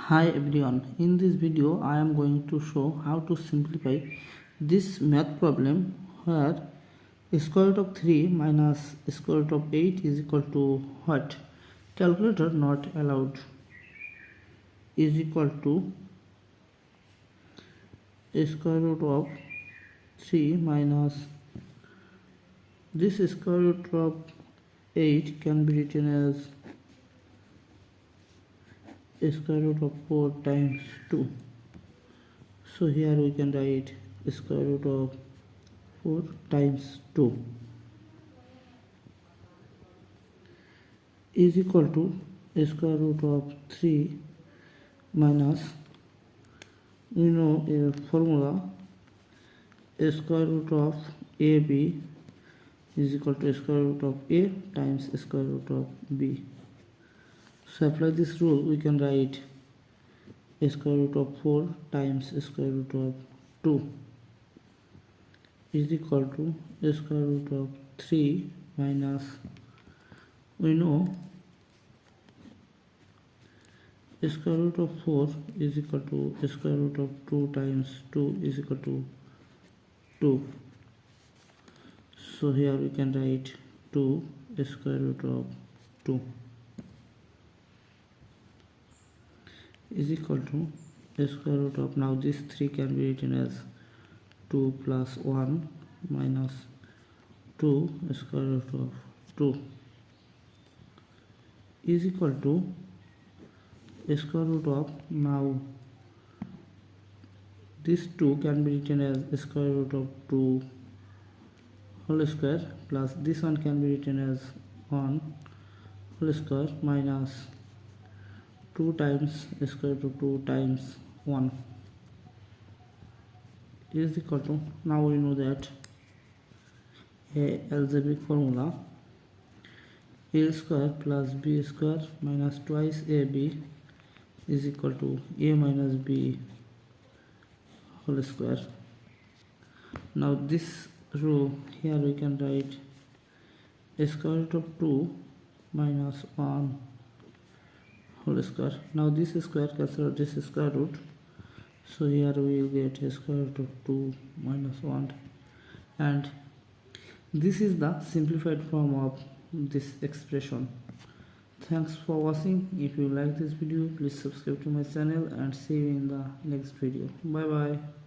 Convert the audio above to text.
Hi everyone, in this video I am going to show how to simplify this math problem where square root of 3 minus square root of 8 is equal to what? Calculator not allowed is equal to square root of 3 minus this square root of 8 can be written as square root of 4 times 2. So here we can write square root of 4 times 2 is equal to square root of 3 minus, you know, a formula square root of AB is equal to square root of A times square root of B. So apply this rule, we can write square root of 4 times square root of 2 is equal to square root of 3 minus, we know square root of 4 is equal to square root of 2 times 2 is equal to 2. So here we can write 2 square root of 2 is equal to square root of, now this 3 can be written as 2 plus 1 minus 2 square root of 2 is equal to square root of, now this 2 can be written as square root of 2 whole square plus this one can be written as 1 whole square minus 2 times square root of 2 times 1 is equal to, now we know that a algebraic formula a square plus b square minus twice ab is equal to a minus b whole square. Now this row here we can write square root of 2 minus 1 whole square. Now this square cancel out this square root, so here we will get a square root of 2 minus 1, and this is the simplified form of this expression. Thanks for watching. If you like this video, please subscribe to my channel and see you in the next video. Bye bye.